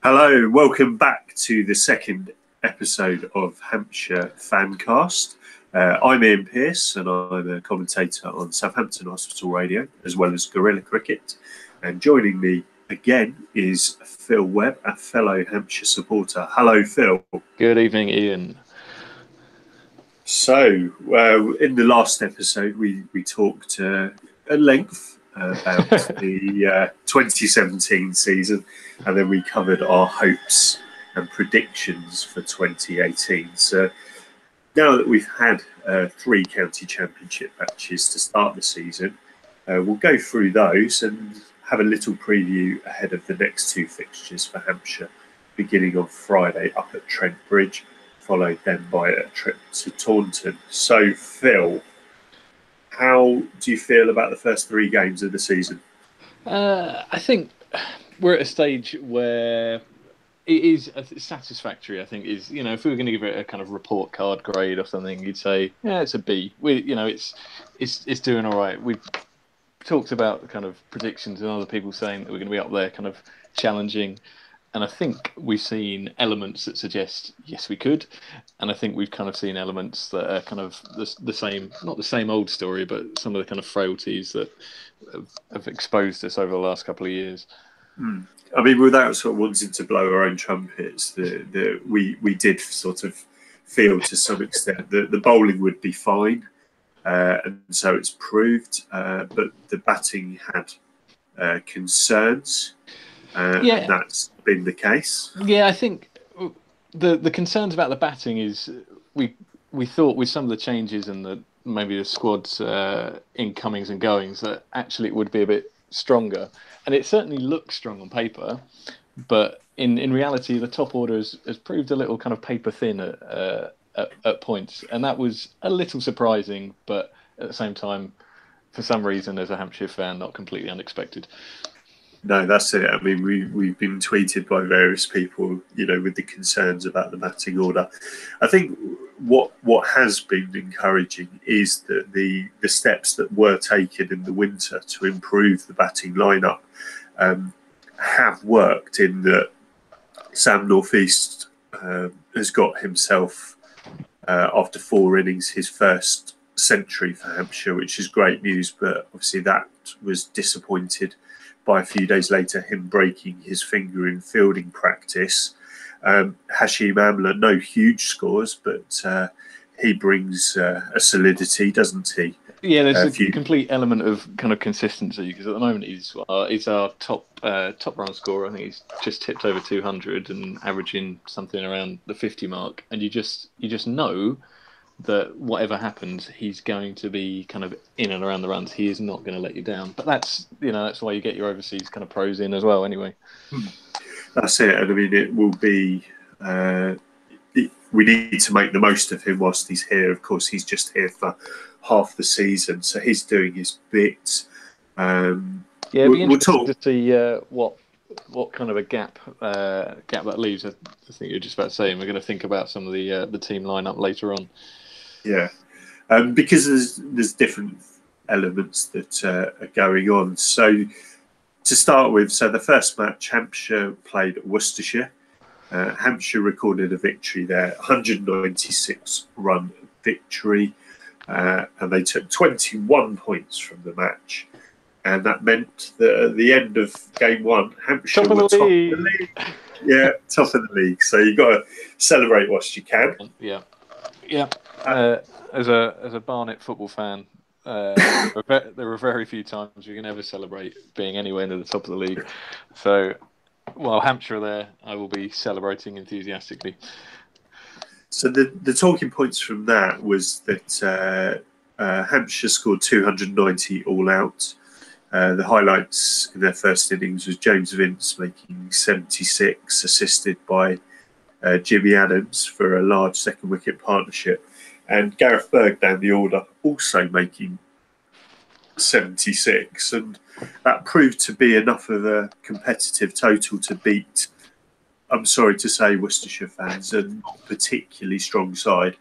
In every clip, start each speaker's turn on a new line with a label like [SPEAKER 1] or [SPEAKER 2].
[SPEAKER 1] Hello, welcome back to the second episode of Hampshire Fancast. I'm Ian Pearce and I'm a commentator on Southampton Hospital Radio as well as Guerrilla Cricket. And joining me again is Phil Webb, a fellow Hampshire supporter. Hello, Phil.
[SPEAKER 2] Good evening, Ian.
[SPEAKER 1] So, in the last episode, we talked at length about the 2017 season, and then we covered our hopes and predictions for 2018. So now that we've had 3 county championship matches to start the season, we'll go through those and have a little preview ahead of the next 2 fixtures for Hampshire, beginning on Friday up at Trent Bridge, followed then by a trip to Taunton. So, Phil, how do you feel about the first 3 games of the season?
[SPEAKER 2] I think we're at a stage where it is satisfactory. I think is if we were going to give it a kind of report card grade or something, you'd say it's a B. It's doing all right. We've talked about kind of predictions and other people saying that we're going to be up there, kind of challenging. And I think we've seen elements that suggest, yes, we could. And I think we've kind of seen elements that are kind of the same, not the same old story, but some of the kind of frailties that have exposed us over the last couple of years.
[SPEAKER 1] I mean, without sort of wanting to blow our own trumpets, we did sort of feel to some extent that the bowling would be fine. And so it's proved. But the batting had concerns. And that's been the case.
[SPEAKER 2] Yeah, I think the concerns about the batting is we thought with some of the changes and maybe the squad's incomings and goings that actually it would be a bit stronger, and it certainly looks strong on paper, but in reality the top order has proved a little kind of paper thin at points, and that was a little surprising, but at the same time, for some reason, as a Hampshire fan, not completely unexpected.
[SPEAKER 1] No, that's it. I mean, we've been tweeted by various people, with the concerns about the batting order. I think what has been encouraging is that the steps that were taken in the winter to improve the batting lineup have worked. In that Sam Northeast has got himself, after 4 innings, his first century for Hampshire, which is great news. But obviously that was disappointed by a few days later, him breaking his finger in fielding practice. Hashim Amla, no huge scores, but he brings a solidity, doesn't he?
[SPEAKER 2] Yeah, there's a complete element of kind of consistency, because at the moment he's our top run scorer. I think he's just tipped over 200 and averaging something around the 50 mark. And you just know that whatever happens, he's going to be kind of in and around the runs. He is not going to let you down. But that's why you get your overseas kind of pros in as well. Anyway,
[SPEAKER 1] that's it. And I mean, it will be. We need to make the most of him whilst he's here. Of course, he's just here for half the season, so he's doing his bit.
[SPEAKER 2] It'd be interesting to see what kind of a gap that leaves. I think you're just about to say, and we're going to think about some of the team lineup later on.
[SPEAKER 1] Yeah, because there's different elements that are going on. So to start with, the first match, Hampshire played at Worcestershire. Hampshire recorded a victory there, 196 run victory, and they took 21 points from the match. And that meant that at the end of game 1, Hampshire were top of the league. Yeah, top of the league. So you've got to celebrate whilst you can.
[SPEAKER 2] Yeah. As a Barnet football fan, there are very few times you can ever celebrate being anywhere near the top of the league. So while Hampshire are there, I will be celebrating enthusiastically.
[SPEAKER 1] So the talking points from that was that Hampshire scored 290 all out. The highlights in their first innings was James Vince making 76, assisted by Jimmy Adams for a large second wicket partnership, and Gareth Berg down the order also making 76, and that proved to be enough of a competitive total to beat, I'm sorry to say, Worcestershire fans, a not particularly strong side.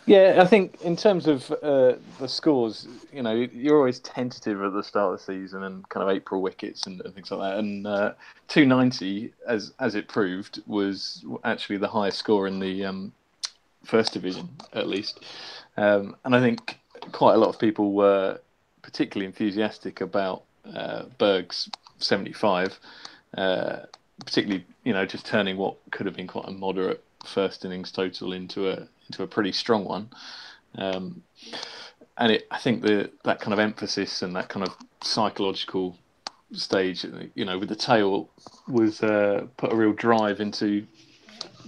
[SPEAKER 2] Yeah, I think in terms of the scores, you're always tentative at the start of the season and kind of April wickets and things like that. And 290, as it proved, was actually the highest score in the first division, at least. And I think quite a lot of people were particularly enthusiastic about Berg's 75, particularly just turning what could have been quite a moderate first innings total into a pretty strong one. And I think that kind of emphasis and that kind of psychological stage, with the tail, was put a real drive into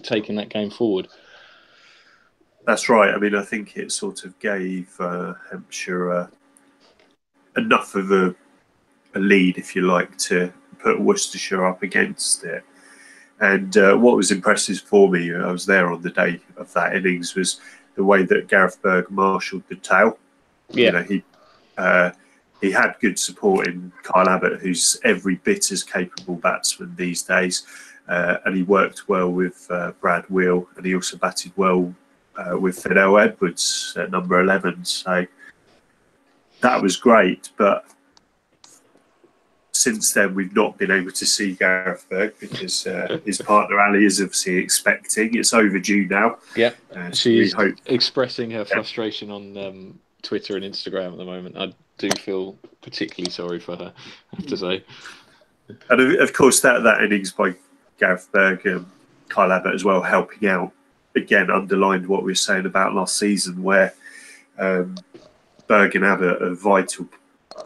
[SPEAKER 2] taking that game forward.
[SPEAKER 1] That's right. I mean, I think it sort of gave Hampshire enough of a lead, if you like, to put Worcestershire up against it. And what was impressive for me, I was there on the day of that innings, was the way that Gareth Berg marshalled the tail.
[SPEAKER 2] Yeah.
[SPEAKER 1] He had good support in Kyle Abbott, who's every bit as capable batsman these days, and he worked well with Brad Wheel, and he also batted well with Fidel Edwards at number 11. So that was great, but since then, we've not been able to see Gareth Berg because his partner Ali is obviously expecting. It's overdue now.
[SPEAKER 2] Yeah, she's expressing her frustration on Twitter and Instagram at the moment. I do feel particularly sorry for her, I have to say.
[SPEAKER 1] And of course, that innings by Gareth Berg and Kyle Abbott as well, helping out, again, underlined what we were saying about last season, where Berg and Abbott are vital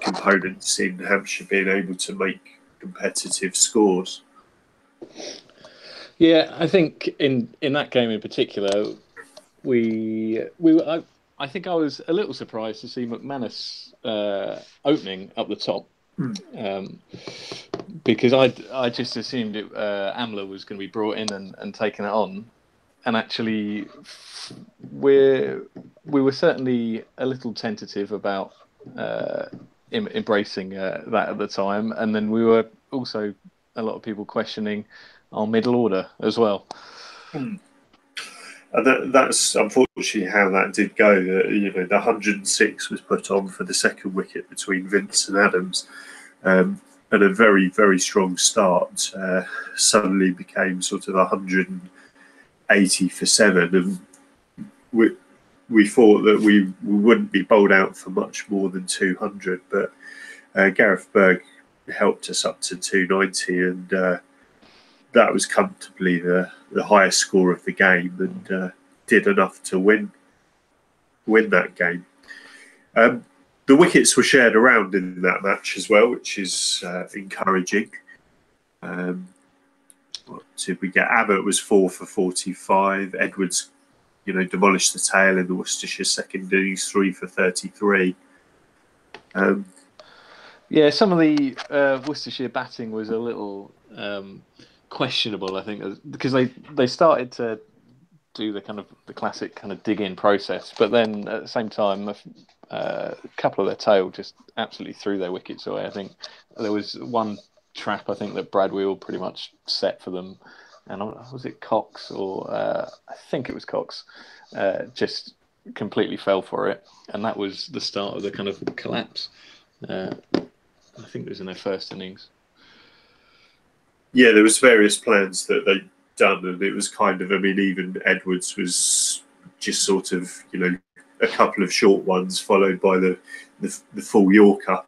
[SPEAKER 1] components in Hampshire being able to make competitive scores.
[SPEAKER 2] Yeah, I think in that game in particular, I think I was a little surprised to see McManus opening up the top, because I just assumed Amler was going to be brought in and taken it on, and actually we were certainly a little tentative about embracing that at the time, and then we were also a lot of people questioning our middle order as well.
[SPEAKER 1] That's unfortunately how that did go. The 106 was put on for the second wicket between Vince and Adams, and a very, very strong start suddenly became sort of 180 for 7, and we thought that we wouldn't be bowled out for much more than 200, but Gareth Berg helped us up to 290, and that was comfortably the highest score of the game, and did enough to win that game. The wickets were shared around in that match as well, which is encouraging. What did we get? Abbott was 4 for 45. Edwards, demolished the tail in the Worcestershire second innings, 3 for 33.
[SPEAKER 2] Yeah, some of the Worcestershire batting was a little questionable, I think, because they started to do the classic kind of dig-in process, but then at the same time, a couple of their tail just absolutely threw their wickets away. I think there was one trap, I think, that Brad Wheel pretty much set for them, and was it Cox or I think it was Cox, just completely fell for it, and that was the start of the kind of collapse. I think it was in their first innings.
[SPEAKER 1] Yeah, there was various plans that they'd done, and it was kind of, even Edwards was just sort of, a couple of short ones followed by the full Yorker,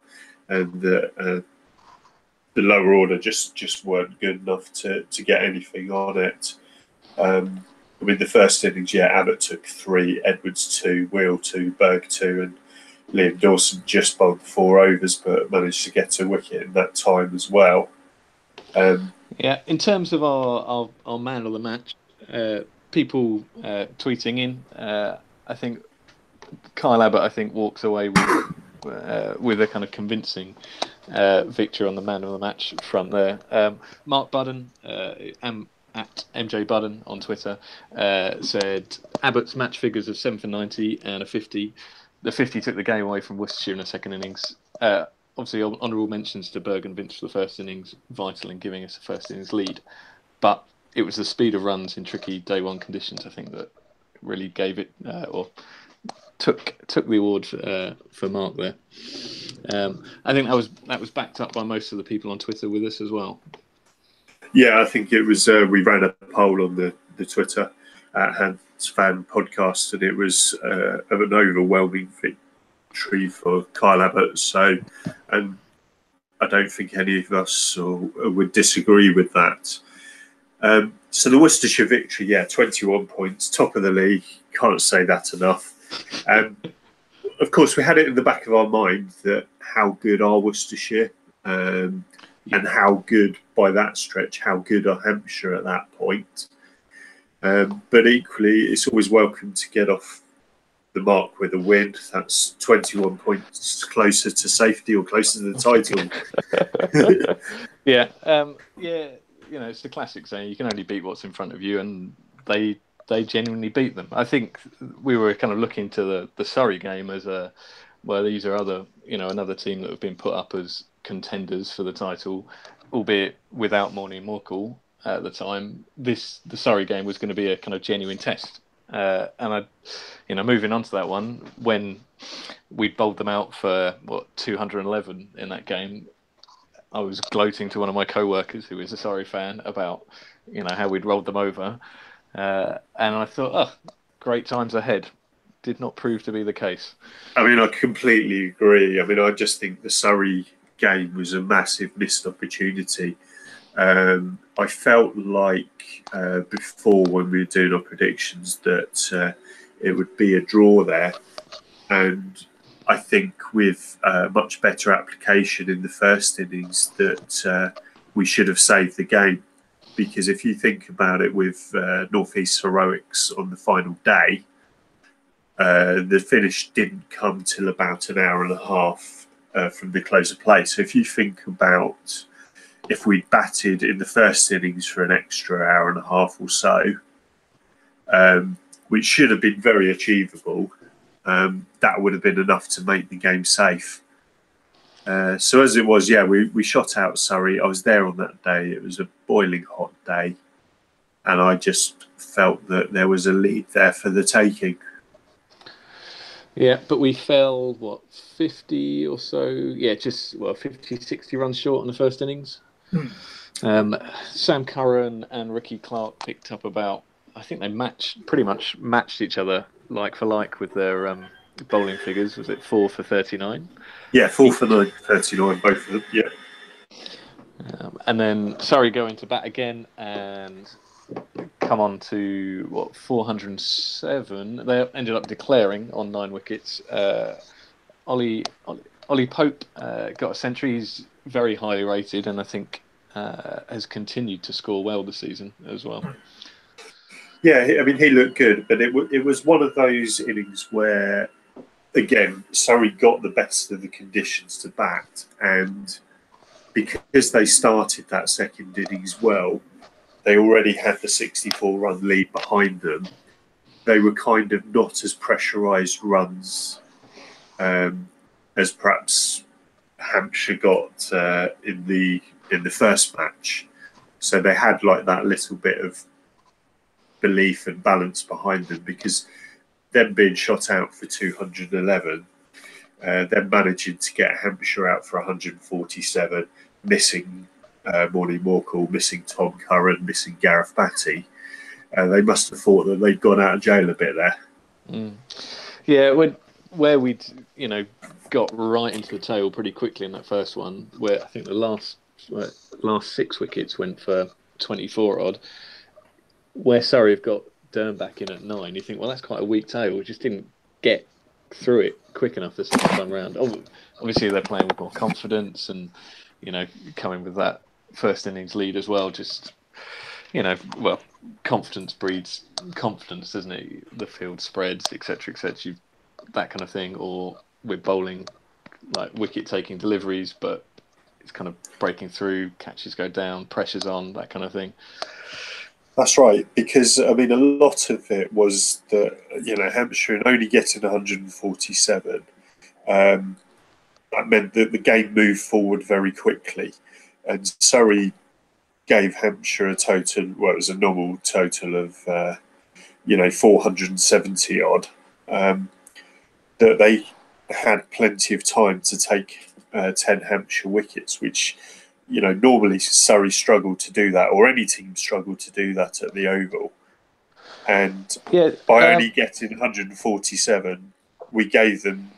[SPEAKER 1] and the lower order just weren't good enough to get anything on it. The first innings, Abbott took 3, Edwards 2, Wheel 2, Berg 2, and Liam Dawson just bowled 4 overs, but managed to get a wicket in that time as well.
[SPEAKER 2] In terms of our man of the match, people tweeting in, I think Kyle Abbott, walks away with a kind of convincing victory on the man of the match front there. Mark Budden, at MJ Budden on Twitter, said Abbott's match figures of 7 for 90 and a 50. The 50 took the game away from Worcestershire in the second innings. Obviously, honourable mentions to Berg and Vince for the first innings, vital in giving us a first innings lead. But it was the speed of runs in tricky day one conditions, I think, that really gave it or took the award for Mark there. I think that was backed up by most of the people on Twitter with us as well.
[SPEAKER 1] Yeah, I think it was. We ran a poll on the Twitter at Hans Fan Podcast, and it was an overwhelming victory for Kyle Abbott. So, and I don't think any of us would disagree with that. So the Worcestershire victory, 21 points, top of the league. Can't say that enough. Of course, we had it in the back of our mind that how good are Worcestershire, and how good, by that stretch, how good are Hampshire at that point. But equally, it's always welcome to get off the mark with a win. That's 21 points closer to safety or closer to the title.
[SPEAKER 2] Yeah, it's the classic saying, you can only beat what's in front of you, and they genuinely beat them. I think we were kind of looking to the Surrey game as these are another team that have been put up as contenders for the title, albeit without Morning Morkel at the time. The Surrey game was going to be a kind of genuine test. And moving on to that one, when we bowled them out for 211 in that game, I was gloating to one of my co-workers who is a Surrey fan about how we'd rolled them over, and I thought, great times ahead. Did not prove to be the case.
[SPEAKER 1] I mean, I completely agree. I mean, I just think the Surrey game was a massive missed opportunity. I felt like before, when we were doing our predictions, that it would be a draw there. And I think with much better application in the first innings that we should have saved the game. Because if you think about it, with North East Heroics on the final day, the finish didn't come till about an hour and a half from the close of play. So if you think about if we'd batted in the first innings for an extra hour and a half or so, which should have been very achievable, that would have been enough to make the game safe. So as it was, we shot out Surrey. I was there on that day. It was a boiling hot day, and I just felt that there was a lead there for the taking.
[SPEAKER 2] Yeah, but we fell, 50 or so? 50, 60 runs short in the first innings. Sam Curran and Ricky Clark picked up I think they pretty much matched each other like for like with their bowling figures. Was it 4 for 39?
[SPEAKER 1] Yeah, 4 for 39, both of them, yeah.
[SPEAKER 2] And then Surrey go into bat again and come on to 407. They ended up declaring on 9 wickets. Ollie Pope got a century. He's very highly rated, and I think has continued to score well this season as well.
[SPEAKER 1] Yeah, I mean, he looked good, but it was one of those innings where, again, Surrey got the best of the conditions to bat, and because they started that second innings well, they already had the 64-run lead behind them. They were kind of not as pressurised runs as perhaps Hampshire got in the first match. So they had like that little bit of belief and balance behind them, because them being shot out for 211, them managing to get Hampshire out for 147, missing Morning Morkel, missing Tom Curran, missing Gareth Batty. They must have thought that they'd gone out of jail a bit there.
[SPEAKER 2] Yeah, where we'd got right into the tail pretty quickly in that first one, where I think the last 6 wickets went for 24 odd. Where Surrey have got Dern back in at 9, you think, well, that's quite a weak tail. We just didn't get through it quick enough the second time round. Obviously, they're playing with more confidence and, coming with that first innings lead as well. Just, confidence breeds confidence, doesn't it? The field spreads, etc., etc., that kind of thing. Or we're bowling like wicket-taking deliveries, but it's kind of breaking through, catches go down, pressure's on, that kind of thing.
[SPEAKER 1] That's right, because I mean, a lot of it was that Hampshire, and only getting 147, that meant that the game moved forward very quickly, and Surrey gave Hampshire a total. Well, it was a normal total of 470 odd, that they had plenty of time to take 10 Hampshire wickets, which, normally Surrey struggled to do that, or any team struggled to do that at the Oval. And by only getting 147, we gave them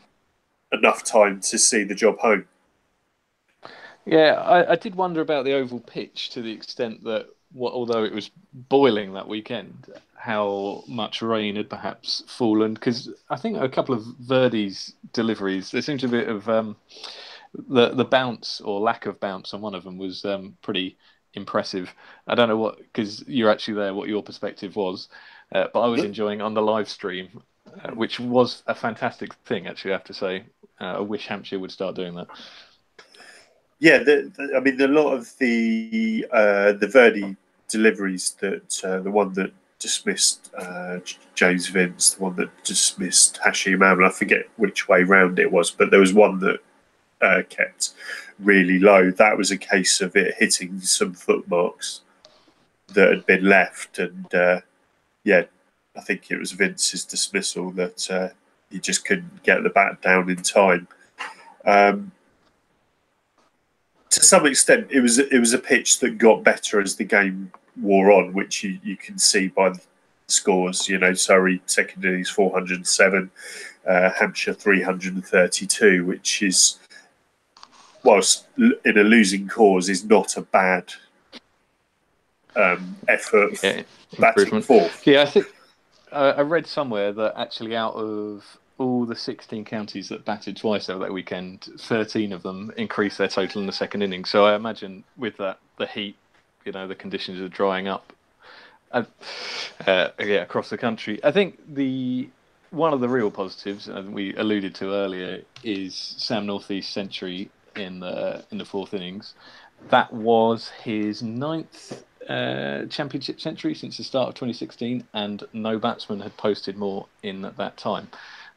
[SPEAKER 1] enough time to see the job home.
[SPEAKER 2] Yeah, I did wonder about the Oval pitch to the extent that, although it was boiling that weekend, how much rain had perhaps fallen. Because I think a couple of Verdi's deliveries, there seemed to be a bit of the bounce or lack of bounce on one of them was pretty impressive. I don't know because you're actually there, what your perspective was, but I was enjoying on the live stream, which was a fantastic thing, actually, I have to say. I wish Hampshire would start doing that.
[SPEAKER 1] Yeah, a lot of the Verdi deliveries, that the one that dismissed James Vince, the one that dismissed Hashim Amla, I forget which way round it was, but there was one that kept really low. That was a case of it hitting some footmarks that had been left, and I think it was Vince's dismissal that he just couldn't get the bat down in time. To some extent, it was a pitch that got better as the game wore on, which you can see by the scores. Surrey second innings 407, Hampshire 332, which is, whilst in a losing cause, is not a bad effort batting fourth.
[SPEAKER 2] Yeah, I think I read somewhere that actually out of all the 16 counties that batted twice over that weekend, 13 of them increased their total in the second innings. So I imagine with that, the heat, the conditions are drying up across the country. I think one of the real positives, and we alluded to earlier, is Sam Northeast's century in the fourth innings. That was his 9th championship century since the start of 2016, and no batsman had posted more in that time.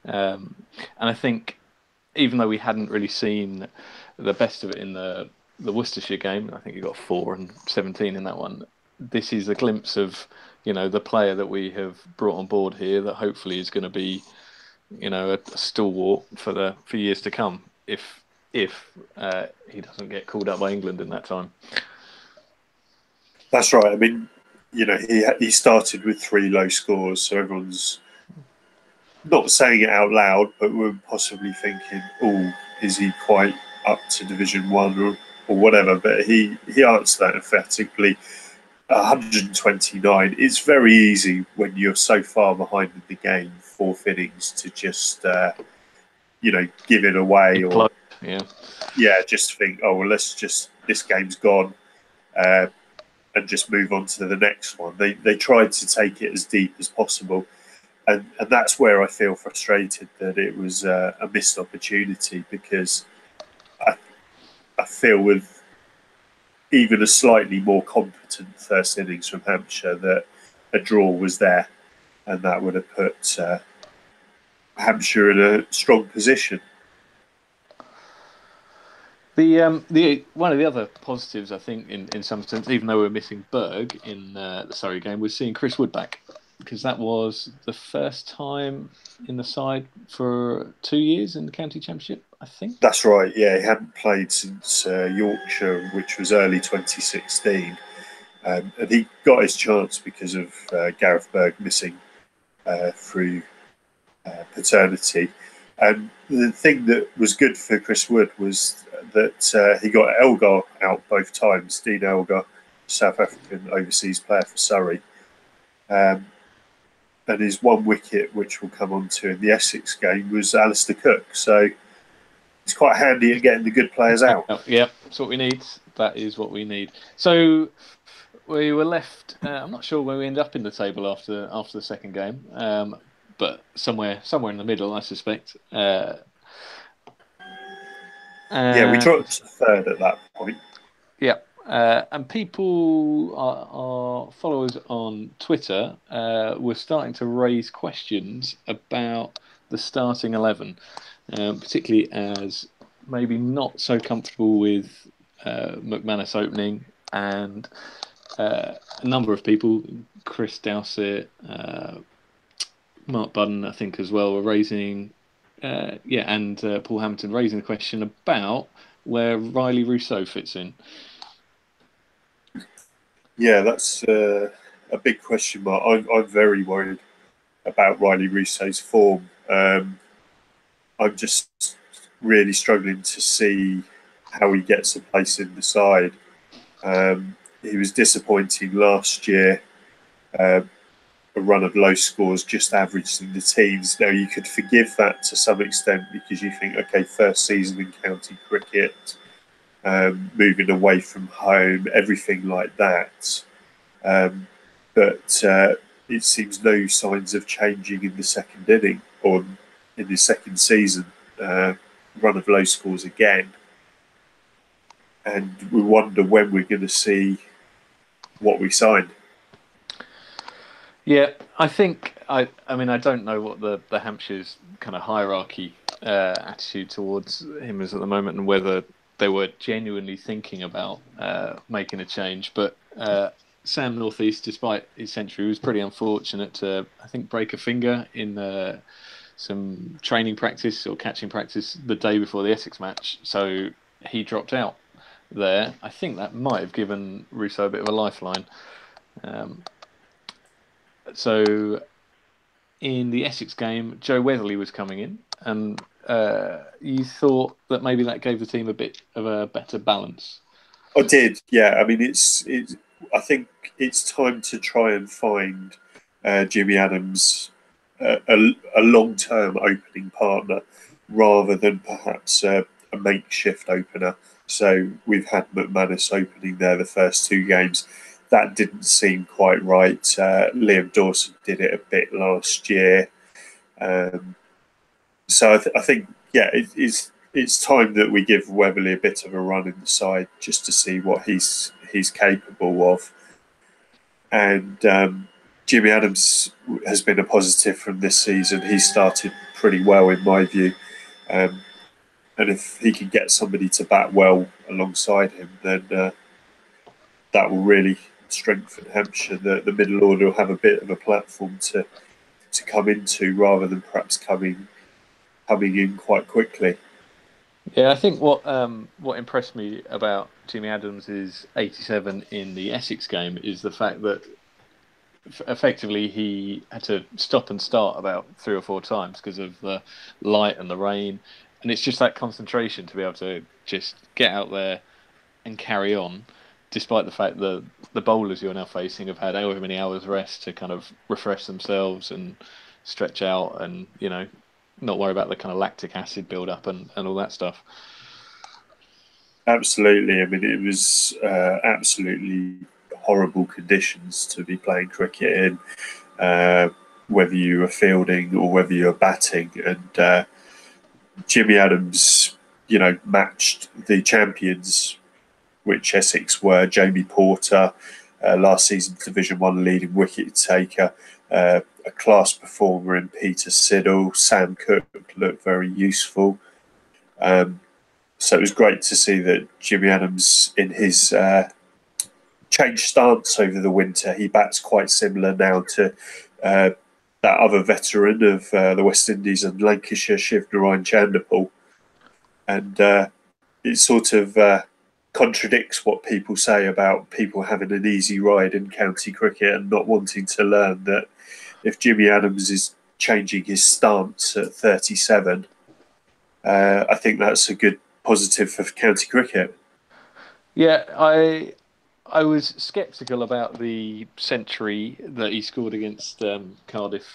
[SPEAKER 2] And I think, even though we hadn't really seen the best of it in the Worcestershire game, I think he got 4 and 17 in that one. This is a glimpse of, the player that we have brought on board here that hopefully is going to be, a stalwart for years to come. If he doesn't get called up by England in that time.
[SPEAKER 1] That's right. I mean, he started with 3 low scores, so everyone's not saying it out loud, but we're possibly thinking, is he quite up to Division 1 or whatever? But he answered that emphatically. 129. It's very easy when you're so far behind in the game, 4th innings, to just give it away, or just think, this game's gone, and just move on to the next one. They tried to take it as deep as possible. And that's where I feel frustrated that it was a missed opportunity, because I feel with even a slightly more competent first innings from Hampshire that a draw was there, and that would have put Hampshire in a strong position.
[SPEAKER 2] The one of the other positives, I think, in some sense, even though we're missing Berg in the Surrey game, was seeing Chris Wood back, because that was the first time in the side for 2 years in the county championship, I think.
[SPEAKER 1] That's right. Yeah, he hadn't played since Yorkshire, which was early 2016, and he got his chance because of Gareth Berg missing through paternity. And the thing that was good for Chris Wood was that he got Elgar out both times. Dean Elgar, South African overseas player for Surrey. And his 1 wicket, which we'll come on to in the Essex game, was Alistair Cook. So it's quite handy at getting the good players out.
[SPEAKER 2] Yeah, that's what we need. That is what we need. So we were left. I'm not sure where we ended up in the table after the second game, but somewhere in the middle, I suspect.
[SPEAKER 1] We dropped to 3rd at that point.
[SPEAKER 2] Yeah. And people, our followers on Twitter, were starting to raise questions about the starting 11, particularly as maybe not so comfortable with McManus opening, and a number of people, Chris Dowsett, Mark Budden, I think, as well, were raising, and Paul Hampton raising the question about where Riley Rousseau fits in.
[SPEAKER 1] Yeah, that's a big question mark. I'm very worried about Riley Rousseau's form. I'm just really struggling to see how he gets a place in the side. He was disappointing last year. A run of low scores, just averaged in the teens. Now, you could forgive that to some extent because you think, okay, first season in county cricket, moving away from home, everything like that. But it seems no signs of changing in the second inning or in the second season. Run of low scores again. And we wonder when we're going to see what we signed.
[SPEAKER 2] Yeah, I think I mean I don't know what the Hampshire's kind of hierarchy attitude towards him is at the moment, and whether they were genuinely thinking about making a change. But Sam Northeast, despite his century, was pretty unfortunate to, I think, break a finger in some training practice or catching practice the day before the Essex match. So he dropped out there. I think that might have given Rousseau a bit of a lifeline. Um, so in the Essex game, Joe Weatherly was coming in, and you thought that maybe that gave the team a bit of a better balance.
[SPEAKER 1] I did, yeah. I mean, it's. I think it's time to try and find Jimmy Adams a long-term opening partner rather than perhaps a makeshift opener. So we've had McManus opening there the first two games. That didn't seem quite right. Liam Dawson did it a bit last year. So I think, yeah, it's time that we give Weatherly a bit of a run in the side just to see what he's capable of. And Jimmy Adams has been a positive from this season. He started pretty well in my view. And if he can get somebody to bat well alongside him, then that will really strengthen Hampshire. The middle order will have a bit of a platform to come into rather than perhaps coming in quite quickly.
[SPEAKER 2] Yeah, I think what impressed me about Jimmy Adams' 87 in the Essex game is the fact that effectively he had to stop and start about 3 or 4 times because of the light and the rain, and it's just that concentration to be able to just get out there and carry on, despite the fact that the bowlers you're now facing have had however many hours rest to kind of refresh themselves and stretch out, and not worry about the kind of lactic acid build up and all that stuff.
[SPEAKER 1] Absolutely. I mean, it was absolutely horrible conditions to be playing cricket in, whether you were fielding or whether you were batting. And Jimmy Adams, matched the champions, which Essex were. Jamie Porter, last season's Division 1 leading wicket taker, a class performer in Peter Siddle. Sam Cook looked very useful. So it was great to see that Jimmy Adams, in his changed stance over the winter, he bats quite similar now to that other veteran of the West Indies and Lancashire, Shiv Narayan Chanderpaul. And it sort of contradicts what people say about people having an easy ride in county cricket and not wanting to learn that if Jimmy Adams is changing his stance at 37, I think that's a good positive for county cricket.
[SPEAKER 2] Yeah, I was sceptical about the century that he scored against Cardiff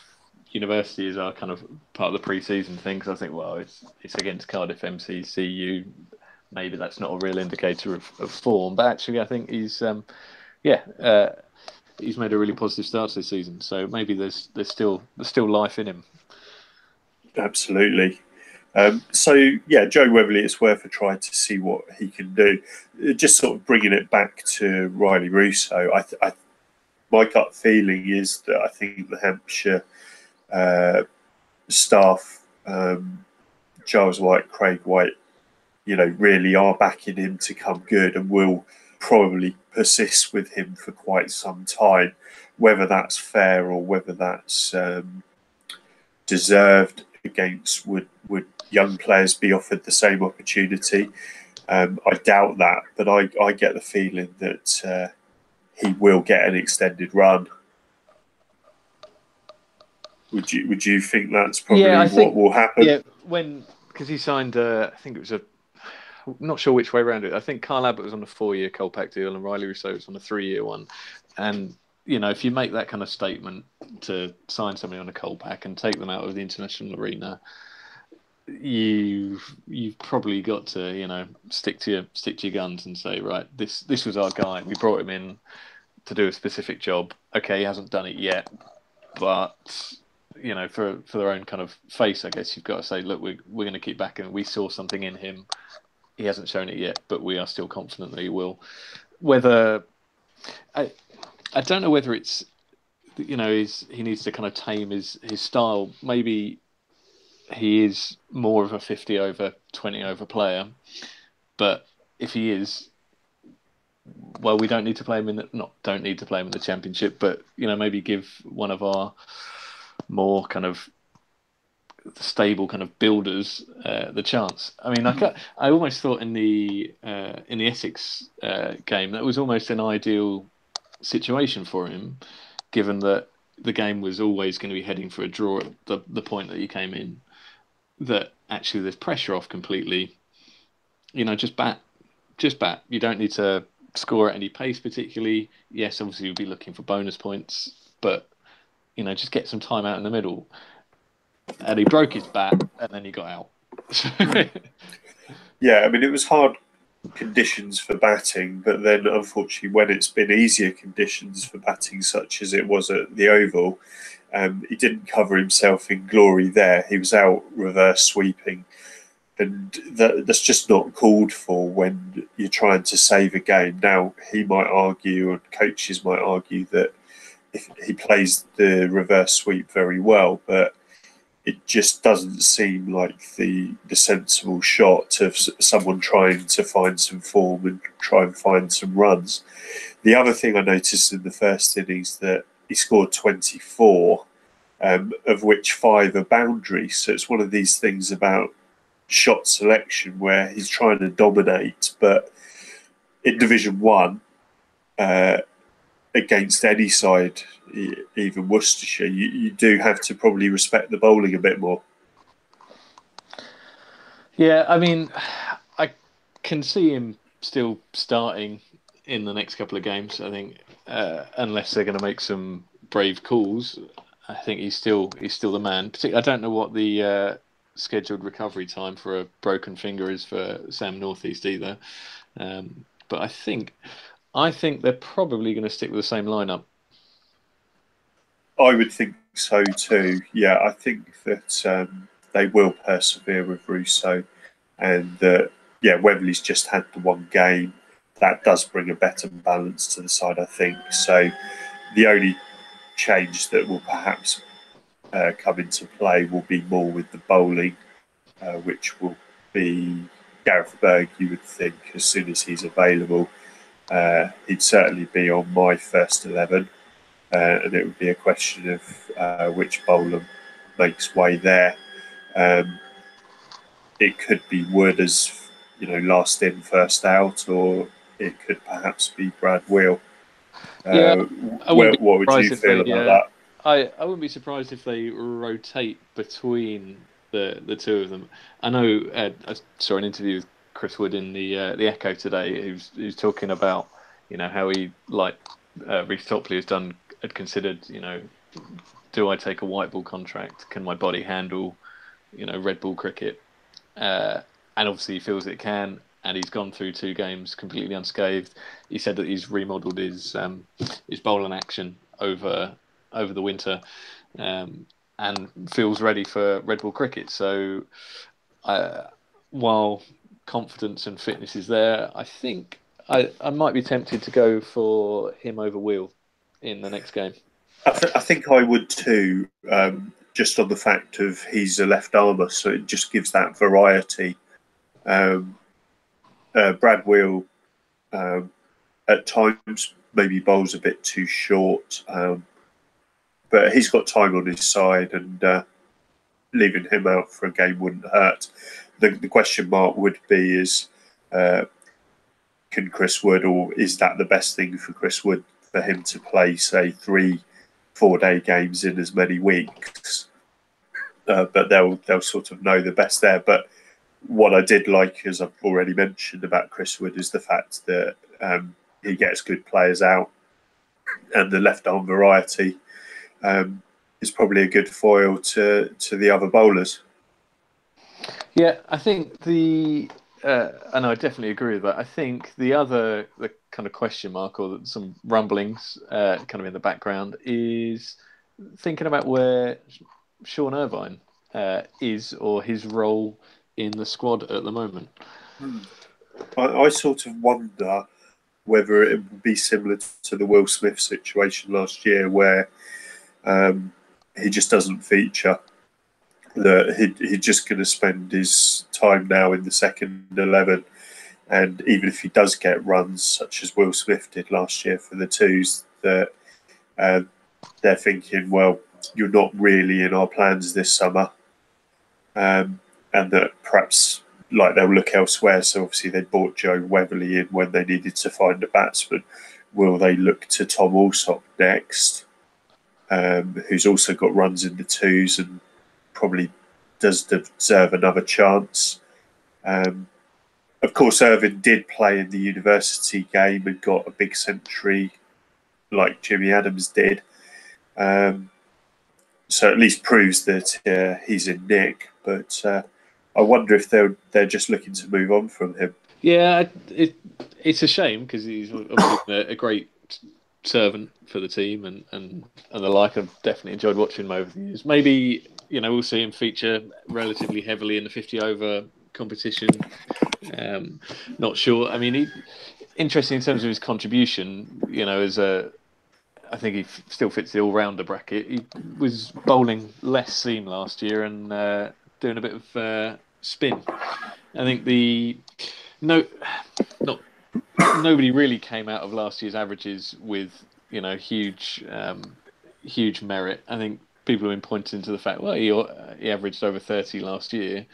[SPEAKER 2] University as our kind of part of the pre-season thing. Because I think, well, it's against Cardiff MCCU. Maybe that's not a real indicator of form. But actually, I think he's he's made a really positive start to this season. So maybe there's still life in him.
[SPEAKER 1] Absolutely. Joe Weatherly, it's worth a try to see what he can do. Just sort of bringing it back to Riley Rousseau, my gut feeling is that I think the Hampshire staff, Giles White, Craig White, really are backing him to come good and will probably persist with him for quite some time. Whether that's fair or whether that's deserved against? Would young players be offered the same opportunity? I doubt that, but I get the feeling that he will get an extended run. Would you think that's probably what will happen?
[SPEAKER 2] Yeah, because he signed, I think it was not sure which way around it. I think Kyle Abbott was on a 4-year Colpack deal and Riley Rousseau was on a 3-year one. And, if you make that kind of statement to sign somebody on a Colpack and take them out of the international arena, you've probably got to, stick to your guns and say, right, this was our guy. We brought him in to do a specific job. Okay, he hasn't done it yet, but for their own kind of face, I guess you've got to say, look, we're going to keep backing. We saw something in him. He hasn't shown it yet, but we are still confident that he will. Whether I don't know whether it's he needs to kind of tame his style. Maybe he is more of a 50 over, 20 over player, but if he is, well, we don't need to play him in the Championship, but maybe give one of our more kind of stable kind of builders the chance. I mean, I almost thought in the Essex game that was almost an ideal situation for him, given that the game was always going to be heading for a draw at the point that he came in. That actually there's pressure off completely. Just bat. You don't need to score at any pace particularly. Yes, obviously you'll be looking for bonus points, but just get some time out in the middle. And he broke his bat, and then he got out.
[SPEAKER 1] Yeah, I mean, it was hard conditions for batting, but then unfortunately, when it's been easier conditions for batting, such as it was at the Oval, he didn't cover himself in glory there. He was out reverse sweeping, and that's just not called for when you're trying to save a game. Now, he might argue, and coaches might argue, that if he plays the reverse sweep very well, but it just doesn't seem like the sensible shot of someone trying to find some form and try and find some runs. The other thing I noticed in the first innings that he scored 24, of which 5 are boundaries. So it's one of these things about shot selection where he's trying to dominate, but in Division 1, against any side, even Worcestershire, you do have to probably respect the bowling a bit more.
[SPEAKER 2] Yeah, I mean, I can see him still starting in the next couple of games. I think, unless they're going to make some brave calls, I think he's still the man. I don't know what the scheduled recovery time for a broken finger is for Sam Northeast either, but I think they're probably going to stick with the same lineup.
[SPEAKER 1] I would think so too. Yeah, I think that they will persevere with Rousseau, and Wembley's just had the one game. That does bring a better balance to the side, I think. So the only change that will perhaps come into play will be more with the bowling, which will be Gareth Berg, you would think, as soon as he's available. He'd certainly be on my first 11. And it would be a question of which bowler makes way there. It could be Wood as last in, first out, or it could perhaps be Brad Wheel. What would you feel about that?
[SPEAKER 2] I wouldn't be surprised if they rotate between the two of them. I know I saw an interview with Chris Wood in the Echo today, who's talking about how he Reece Topley had considered, do I take a white ball contract? Can my body handle, red ball cricket? And obviously he feels it can, and he's gone through 2 games completely unscathed. He said that he's remodelled his bowling action over the winter, and feels ready for red ball cricket. So while confidence and fitness is there, I think I might be tempted to go for him over Wheel in the next game.
[SPEAKER 1] I think I would too, just on the fact of he's a left armer, so it just gives that variety. Brad Wheel at times maybe bowls a bit too short, but he's got time on his side, and leaving him out for a game wouldn't hurt. The question mark would be is, can Chris Wood, or is that the best thing for Chris Wood, for him to play, say, 3-4 day games in as many weeks? But they'll sort of know the best there. But what I did like, as I've already mentioned about Chris Wood, is the fact that he gets good players out, and the left arm variety is probably a good foil to the other bowlers.
[SPEAKER 2] Yeah, I think and I definitely agree with that. I think the kind of question mark, or some rumblings kind of in the background, is thinking about where Sean Irvine is, or his role in the squad at the moment.
[SPEAKER 1] I sort of wonder whether it would be similar to the Will Smith situation last year, where he just doesn't feature. That he's just going to spend his time now in the second 11, and even if he does get runs, such as Will Smith did last year for the twos, that they're thinking, well, you're not really in our plans this summer, and that perhaps like they'll look elsewhere. So obviously they bought Joe Weatherly in when they needed to find a batsman. Will they look to Tom Alsop next, who's also got runs in the twos and probably does deserve another chance? Of course, Irvine did play in the university game and got a big century like Jimmy Adams did. So at least proves that he's in nick. But I wonder if they're just looking to move on from him.
[SPEAKER 2] Yeah, it's a shame, because he's obviously a great servant for the team and the like. I've definitely enjoyed watching him over the years. Maybe, we'll see him feature relatively heavily in the 50-over competition. Not sure. I mean, interesting in terms of his contribution. I think he still fits the all-rounder bracket. He was bowling less seam last year and doing a bit of spin. I think nobody really came out of last year's averages with huge merit. I think people have been pointing to the fact, well, he averaged over 30 last year,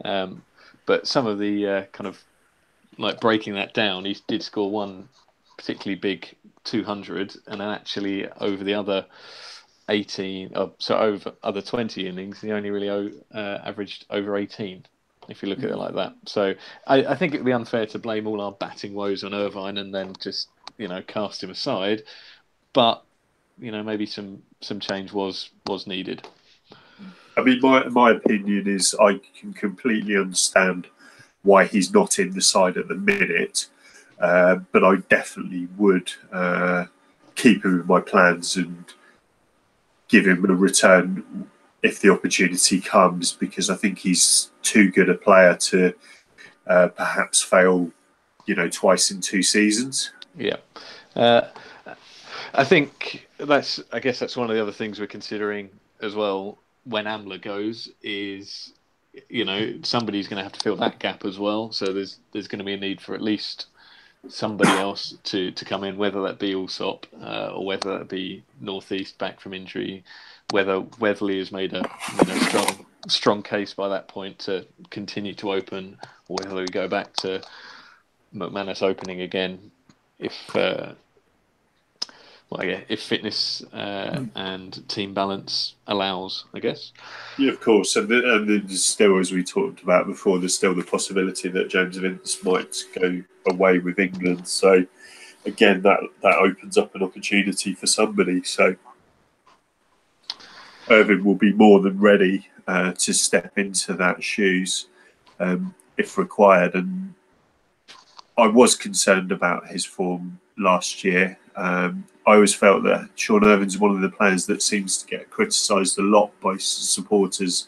[SPEAKER 2] but some of the kind of like breaking that down, he did score one particularly big 200, and then actually over the other 20 innings, he only really averaged over 18, if you look at it like that. So I think it would be unfair to blame all our batting woes on Irvine and then just cast him aside. But maybe some change was needed.
[SPEAKER 1] I mean, my opinion is I can completely understand why he's not in the side at the minute, but I definitely would keep him in my plans and give him a return if the opportunity comes, because I think he's too good a player to perhaps fail, twice in 2 seasons.
[SPEAKER 2] Yeah. I think I guess that's one of the other things we're considering as well when Amla goes is, somebody's going to have to fill that gap as well. So there's going to be a need for at least somebody else to come in, whether that be Alsop or whether that be Northeast back from injury, whether Weatherly has made a strong case by that point to continue to open, or whether we go back to McManus opening again if fitness and team balance allows, I guess.
[SPEAKER 1] Yeah, of course. And there's still, as we talked about before, there's still the possibility that James Vince might go away with England. So, again, that opens up an opportunity for somebody. So, Irvine will be more than ready to step into that shoes if required. And I was concerned about his form last year. I always felt that Sean Irvine's one of the players that seems to get criticised a lot by supporters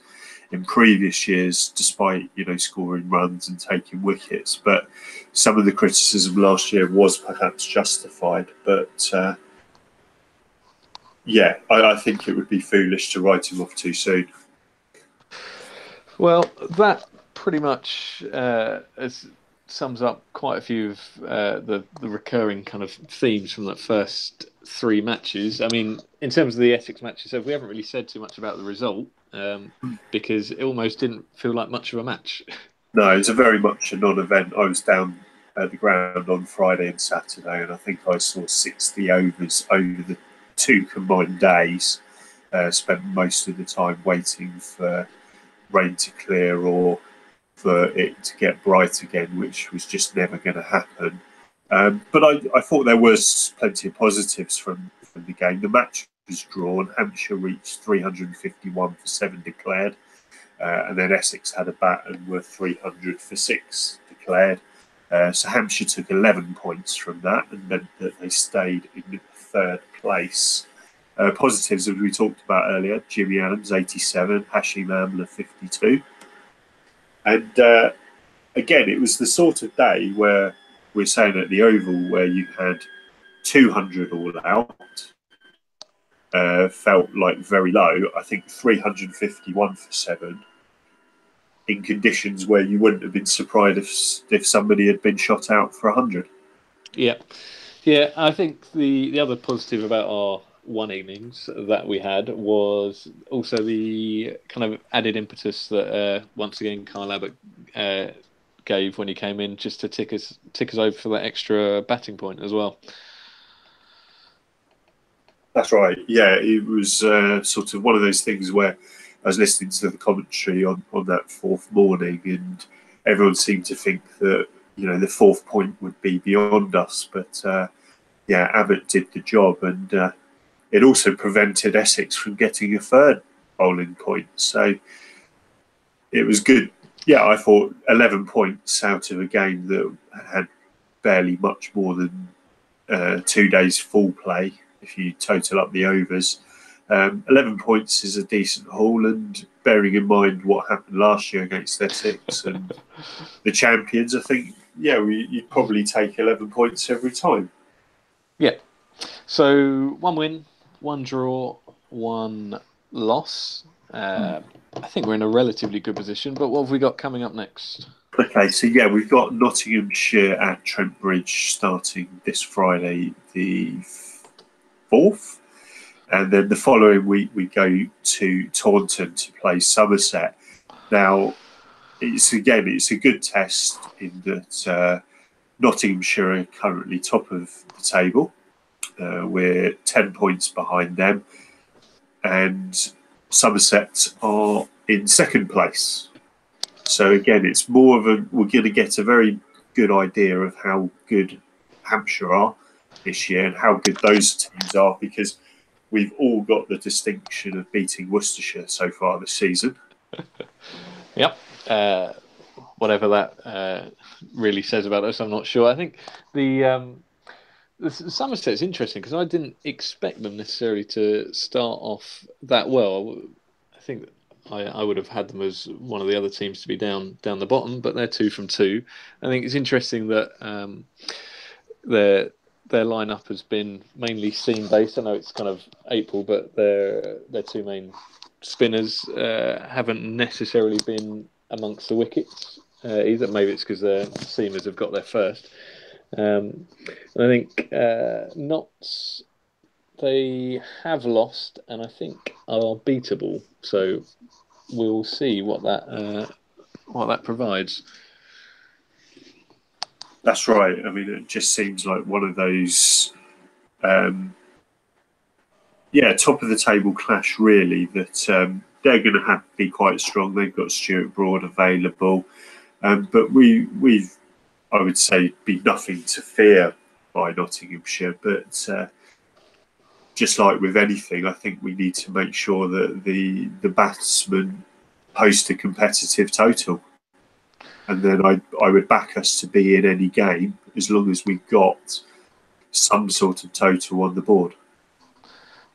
[SPEAKER 1] in previous years, despite scoring runs and taking wickets. But some of the criticism last year was perhaps justified. But I think it would be foolish to write him off too soon.
[SPEAKER 2] Well, that pretty much has sums up quite a few of the recurring kind of themes from that first three matches. I mean, in terms of the Essex match itself, we haven't really said too much about the result because it almost didn't feel like much of a match.
[SPEAKER 1] No, it's a very much a non-event. I was down at the ground on Friday and Saturday, and I think I saw 60 overs over the two combined days. Spent most of the time waiting for rain to clear or for it to get bright again, which was just never going to happen. But I thought there was plenty of positives from the game. The match was drawn. Hampshire reached 351 for 7 declared. And then Essex had a bat and were 300 for 6 declared. So Hampshire took 11 points from that and meant that they stayed in third place. Positives, as we talked about earlier, Jimmy Adams, 87, Hashim Amla, 52. And again, it was the sort of day where we're saying at the Oval where you had 200 all out. Felt like very low. I think 351 for 7 in conditions where you wouldn't have been surprised if somebody had been shot out for 100.
[SPEAKER 2] Yeah. I think the other positive about our one innings that we had was also the kind of added impetus that once again Kyle Abbott gave when he came in, just to tick us over for that extra batting point as well.
[SPEAKER 1] That's right. Yeah, it was sort of one of those things where I was listening to the commentary on that fourth morning, and everyone seemed to think that the fourth point would be beyond us. But Abbott did the job, and it also prevented Essex from getting a third bowling point. So it was good. Yeah, I thought 11 points out of a game that had barely much more than 2 days full play. If you total up the overs, 11 points is a decent haul, and bearing in mind what happened last year against Essex and the champions, I think, you'd probably take 11 points every time.
[SPEAKER 2] Yeah. So 1 win, 1 draw, 1 loss. I think we're in a relatively good position, but what have we got coming up next?
[SPEAKER 1] Okay, so we've got Nottinghamshire at Trent Bridge starting this Friday, the 4th, and then the following week we go to Taunton to play Somerset. Now, it's a good test in that Nottinghamshire are currently top of the table. We're 10 points behind them, and Somerset are in second place. So again, it's more of we're going to get a very good idea of how good Hampshire are this year and how good those teams are, because we've all got the distinction of beating Worcestershire so far this season.
[SPEAKER 2] Yep. Whatever that really says about us, I'm not sure. I think the Somerset's interesting because I didn't expect them necessarily to start off that well. I think I would have had them as one of the other teams to be down the bottom, but they're 2 from 2. I think it's interesting that their lineup has been mainly seam based. I know it's kind of April, but their 2 main spinners haven't necessarily been amongst the wickets either. Maybe it's because their seamers have got there first. And I think Notts, they have lost, and I think are beatable. So we'll see what that provides.
[SPEAKER 1] That's right. I mean, it just seems like one of those, top of the table clash really. That they're going to have to be quite strong. They've got Stuart Broad available, but we've, I would say, be nothing to fear by Nottinghamshire. But just like with anything, I think we need to make sure that the batsmen post a competitive total. And then I would back us to be in any game as long as we got some sort of total on the board.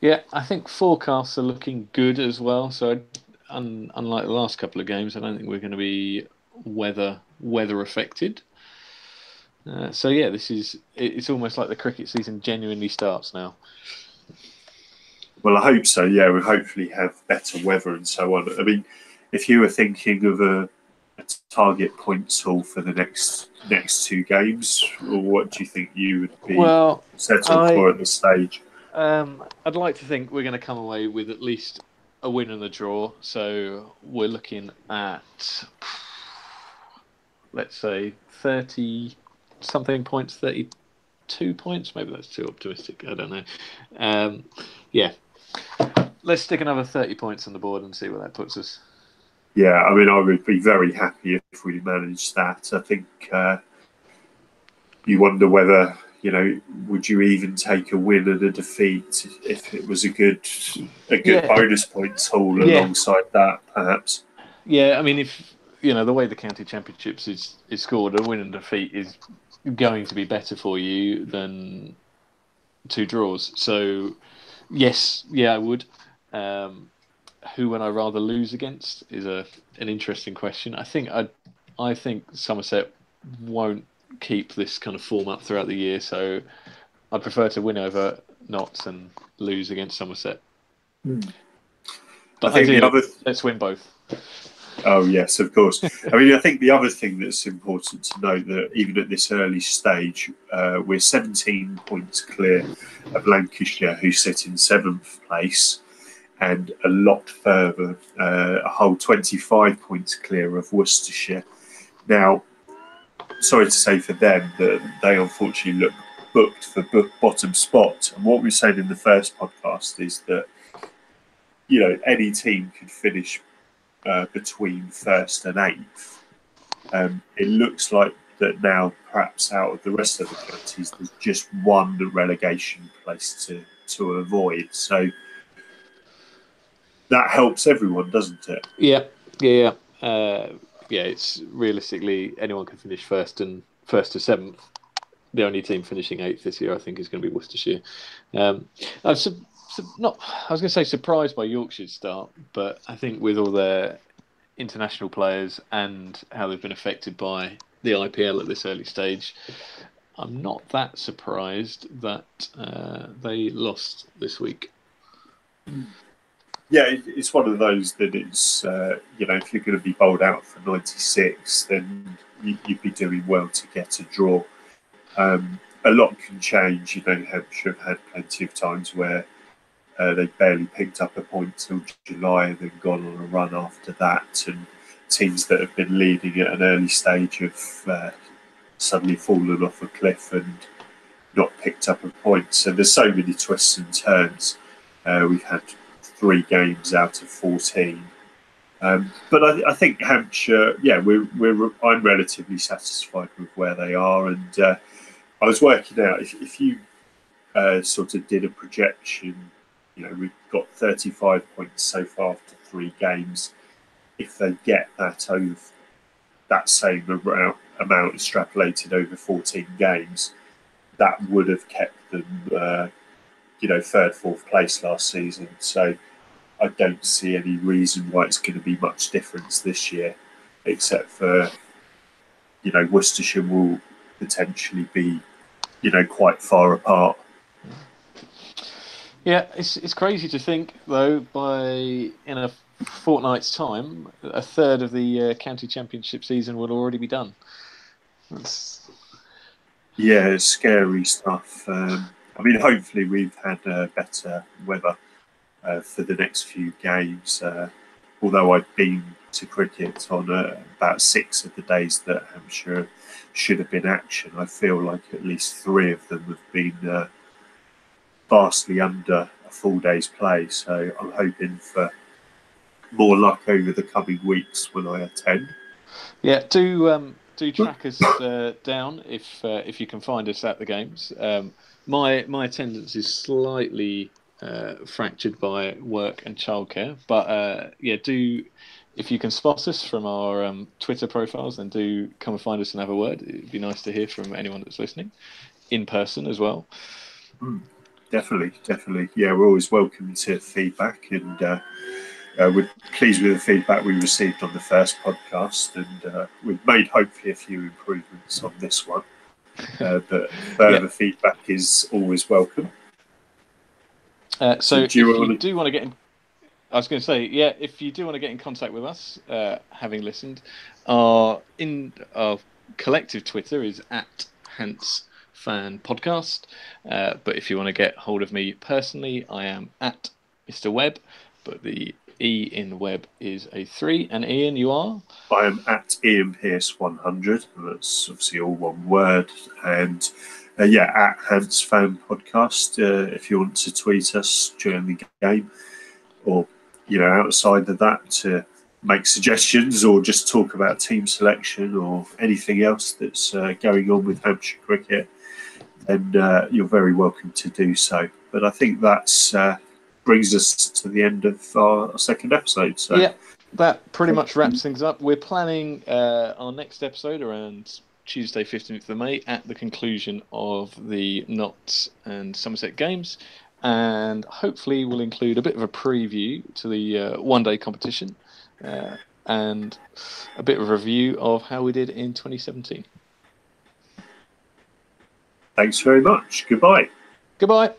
[SPEAKER 2] Yeah, I think forecasts are looking good as well. So unlike the last couple of games, I don't think we're going to be weather affected. It's almost like the cricket season genuinely starts now.
[SPEAKER 1] Well, I hope so. Yeah, we'll hopefully have better weather and so on. I mean, if you were thinking of a target points haul for the next two games, or what do you think you would be settled for at this stage?
[SPEAKER 2] I'd like to think we're going to come away with at least a win and a draw. So we're looking at, let's say, 30-something points, 32 points. Maybe that's too optimistic. I don't know. Yeah. Let's stick another 30 points on the board and see where that puts us.
[SPEAKER 1] Yeah, I mean, I would be very happy if we managed that. I think you wonder whether, would you even take a win and a defeat if it was a good bonus points haul alongside that, perhaps?
[SPEAKER 2] Yeah, I mean, if the way the county championships is scored, a win and defeat is going to be better for you than 2 draws. So, yes, I would. Who would I rather lose against is an interesting question. I think Somerset won't keep this kind of form up throughout the year, so I prefer to win over Notts and lose against Somerset. But I think let's win both.
[SPEAKER 1] Oh yes, of course. I mean, I think the other thing that's important to note that even at this early stage, we're 17 points clear of Lancashire, who sit in 7th place, and a lot further, a whole 25 points clear of Worcestershire. Now, sorry to say for them that they unfortunately look booked for bottom spot. And what we said in the first podcast is that, any team could finish between 1st and 8th. It looks like that now, perhaps out of the rest of the counties, there's just one relegation place to avoid. So that helps everyone, doesn't it?
[SPEAKER 2] Yeah. It's realistically anyone can finish 1st to 7th. The only team finishing 8th this year, I think, is going to be Worcestershire. I was going to say surprised by Yorkshire's start, but I think with all their international players and how they've been affected by the IPL at this early stage, I'm not that surprised that they lost this week.
[SPEAKER 1] Yeah, it's one of those that it's, if you're going to be bowled out for 96, then you'd be doing well to get a draw. A lot can change. Hampshire have had plenty of times where they barely picked up a point till July and then gone on a run after that. And teams that have been leading at an early stage have suddenly fallen off a cliff and not picked up a point. So there's so many twists and turns. We've had 3 games out of 14. But I think Hampshire, I'm relatively satisfied with where they are. And I was working out, if you sort of did a projection, we've got 35 points so far after 3 games. If they get that same amount extrapolated over 14 games, that would have kept them, 3rd, 4th place last season. So I don't see any reason why it's going to be much difference this year, except for, Worcestershire will potentially be, quite far apart.
[SPEAKER 2] Yeah, it's crazy to think though. In a fortnight's time, a third of the county championship season will already be done.
[SPEAKER 1] Yeah, it's scary stuff. I mean, hopefully we've had better weather for the next few games. Although I've been to cricket on about 6 of the days that Hampshire should have been action, I feel like at least 3 of them have been vastly under a full day's play. So I'm hoping for more luck over the coming weeks when I attend.
[SPEAKER 2] Yeah, do track us down if you can find us at the games. My attendance is slightly fractured by work and childcare, but if you can spot us from our Twitter profiles, then do come and find us and have a word. It'd be nice to hear from anyone that's listening in person as well.
[SPEAKER 1] Definitely. Yeah, we're always welcome to feedback, and we're pleased with the feedback we received on the first podcast, and we've made hopefully a few improvements on this one. But further feedback is always welcome.
[SPEAKER 2] So if you do want to get in, I was going to say, yeah, if you do want to get in contact with us, having listened, our collective Twitter is at Hants Fan Podcast. But if you want to get hold of me personally, I am at Mr. Webb, but the E in Webb is a 3. And Ian, you are?
[SPEAKER 1] I am at Ian Pearce 100. That's obviously all one word. And at Hants Fan Podcast. If you want to tweet us during the game, or outside of that, to make suggestions or just talk about team selection or anything else that's going on with Hampshire cricket, then you're very welcome to do so. But I think that's brings us to the end of our second episode. So
[SPEAKER 2] yeah, that pretty much wraps things up. We're planning our next episode around Tuesday, 15th of May, at the conclusion of the Notts and Somerset games. And hopefully we'll include a bit of a preview to the one-day competition and a bit of a review of how we did in 2017.
[SPEAKER 1] Thanks very much. Goodbye.
[SPEAKER 2] Goodbye.